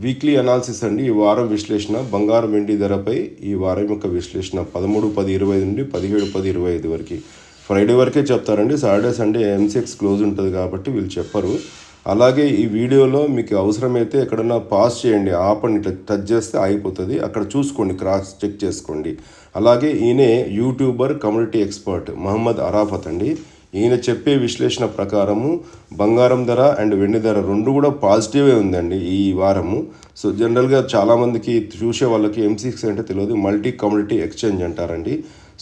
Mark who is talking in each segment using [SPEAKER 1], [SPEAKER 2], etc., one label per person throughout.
[SPEAKER 1] Weekly analysis అండి. ఈ వారం విశ్లేషణ బంగారం వెండి ధరపై ఈ వారం యొక్క విశ్లేషణ 13/10/25 నుండి 17/10/25 వరకు. ఫ్రైడే వరకే చెప్తారండి. సాటర్డే సండే ఎంసెక్స్ క్లోజ్ ఉంటుంది కాబట్టి వీళ్ళు చెప్పరు. అలాగే ఈ వీడియోలో మీకు అవసరమైతే ఎక్కడన్నా పాస్ చేయండి, ఆపండి, ఇట్లా టచ్ చేస్తే ఆగిపోతుంది, అక్కడ చూసుకోండి, క్రాస్ చెక్ చేసుకోండి. అలాగే ఈయనే YouTuber community expert Mohammed Arafat అండి. ఈయన చెప్పే విశ్లేషణ ప్రకారము బంగారం ధర అండ్ వెండి ధర రెండు కూడా పాజిటివే ఉందండి ఈ వారము. సో జనరల్గా చాలామందికి చూసే వాళ్ళకి ఎంసీఎక్స్ అంటే తెలియదు, మల్టీ కమ్యూనిటీ ఎక్స్చేంజ్ అంటారండి.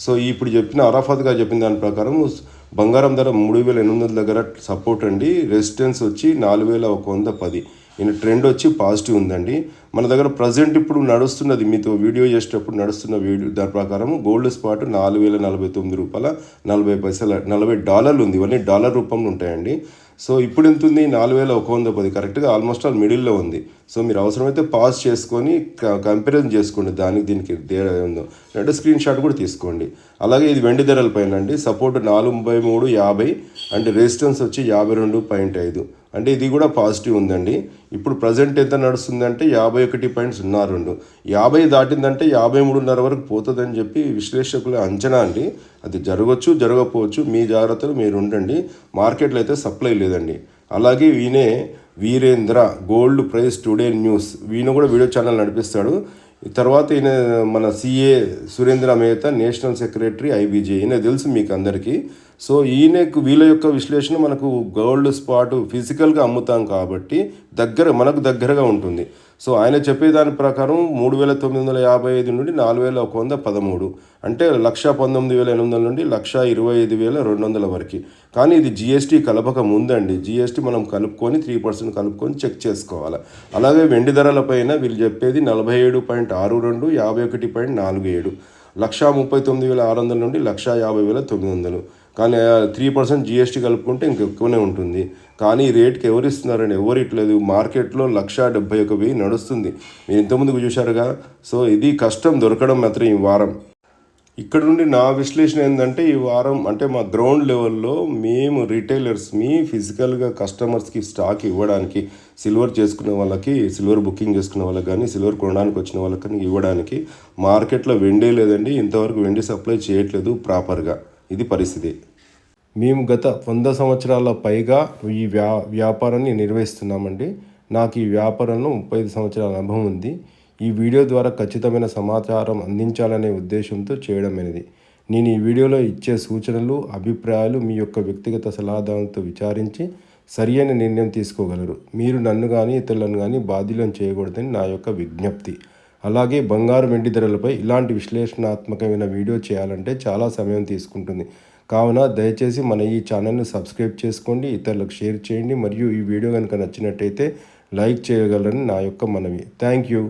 [SPEAKER 1] సో ఇప్పుడు చెప్పిన అరాఫత్ గారు చెప్పిన దాని ప్రకారం బంగారం ధర 3800 దగ్గర సపోర్ట్ అండి, రెసిస్టెన్స్ వచ్చి 4110. ఈయన ట్రెండ్ వచ్చి పాజిటివ్ ఉందండి. మన దగ్గర ప్రజెంట్ ఇప్పుడు నడుస్తున్నది, మీతో వీడియో చేసేటప్పుడు నడుస్తున్న వీడియో దాని ప్రకారం గోల్డ్ స్పాట్ $4049 $40 ఉంది. ఇవన్నీ డాలర్ రూపంలో ఉంటాయండి. సో ఇప్పుడు ఎంత ఉంది? 4110. కరెక్ట్గా ఆల్మోస్ట్ ఆల్ మిడిల్లో ఉంది. సో మీరు అవసరమైతే పాజ్ చేసుకొని కంపారిజన్ చేసుకోండి, దానికి దీనికి తేడా ఉందో అంటే స్క్రీన్ షాట్ కూడా తీసుకోండి. అలాగే ఇది వెండి ధరల పైన అండి. సపోర్ట్ 43.50 అండ్ రెసిస్టెన్స్ వచ్చి 52.5. అంటే ఇది కూడా పాజిటివ్ ఉందండి. ఇప్పుడు ప్రజెంట్ ఎంత నడుస్తుందంటే 51.02. 50 దాటిందంటే 53.5 వరకు పోతుందని చెప్పి విశ్లేషకుల అంచనా అండి. అది జరగవచ్చు, జరగకపోవచ్చు, మీ జాగ్రత్తలు మీరు ఉండండి. మార్కెట్లో అయితే సప్లై లేదండి. అలాగే ఈయనే Virendra gold price today news, ఈయన కూడా వీడియో ఛానల్ నడిపిస్తాడు. తర్వాత ఈయన మన CA Surendra Mehta national secretary IBJ, ఈయన తెలుసు మీకు అందరికీ. సో ఈయనకు వీళ్ళ యొక్క విశ్లేషణ మనకు గోల్డ్ స్పాట్ ఫిజికల్గా అమ్ముతాం కాబట్టి మనకు దగ్గరగా ఉంటుంది. సో ఆయన చెప్పేదాని ప్రకారం 3955 నుండి 4113, అంటే 119,800 నుండి 125,200 వరకు. కానీ ఇది జిఎస్టీ కలపక ముందండి. జిఎస్టీ మనం కలుపుకొని 3% కలుపుకొని చెక్ చేసుకోవాలి. అలాగే వెండి ధరల పైన వీళ్ళు చెప్పేది 47.62, 51.47, 139,600 నుండి 150,900. కానీ 3% జిఎస్టీ కలుపుకుంటే ఇంకెక్కువనే ఉంటుంది. కానీ ఈ రేట్కి ఎవరు ఇస్తున్నారండి? ఎవరు ఇట్లేదు. మార్కెట్లో 171,000 నడుస్తుంది, మీరు ఇంతకుముందుకు చూశారుగా. సో ఇది కష్టం దొరకడం మాత్రం ఈ వారం. ఇక్కడ నుండి నా విశ్లేషణ ఏంటంటే ఈ వారం అంటే మా గ్రౌండ్ లెవెల్లో మేము రిటైలర్స్ ఫిజికల్గా కస్టమర్స్కి స్టాక్ ఇవ్వడానికి, సిల్వర్ చేసుకునే వాళ్ళకి, సిల్వర్ బుకింగ్ చేసుకునే వాళ్ళకి కానీ, సిల్వర్ కొనడానికి వచ్చిన వాళ్ళకి కానీ ఇవ్వడానికి మార్కెట్లో వెండే లేదండి. ఇంతవరకు వెండి సప్లై చేయట్లేదు ప్రాపర్గా. ఇది పరిస్థితి. మేము గత 100 సంవత్సరాల పైగా ఈ వ్యాపారాన్ని నిర్వహిస్తున్నామండి. నాకు ఈ వ్యాపారంలో 35 సంవత్సరాల అనుభవం ఉంది. ఈ వీడియో ద్వారా ఖచ్చితమైన సమాచారం అందించాలనే ఉద్దేశంతో చేయడమైనది. నేను ఈ వీడియోలో ఇచ్చే సూచనలు, అభిప్రాయాలు మీ యొక్క వ్యక్తిగత సలహాదారులతో విచారించి సరియైన నిర్ణయం తీసుకోగలరు. మీరు నన్ను కానీ ఇతరులను కానీ బాధ్యులను చేయకూడదని నా యొక్క విజ్ఞప్తి. అలాగే బంగారు వెండి ధరలపై ఇలాంటి విశ్లేషణాత్మకమైన వీడియో చేయాలంటే చాలా సమయం తీసుకుంటుంది. కావున దయచేసి మన ఈ ఛానల్ని సబ్స్క్రైబ్ చేసుకోండి, ఇతరులకు షేర్ చేయండి, మరియు ఈ వీడియో కనుక నచ్చినట్టయితే లైక్ చేయగలరని నా యొక్క మనవి. Thank you.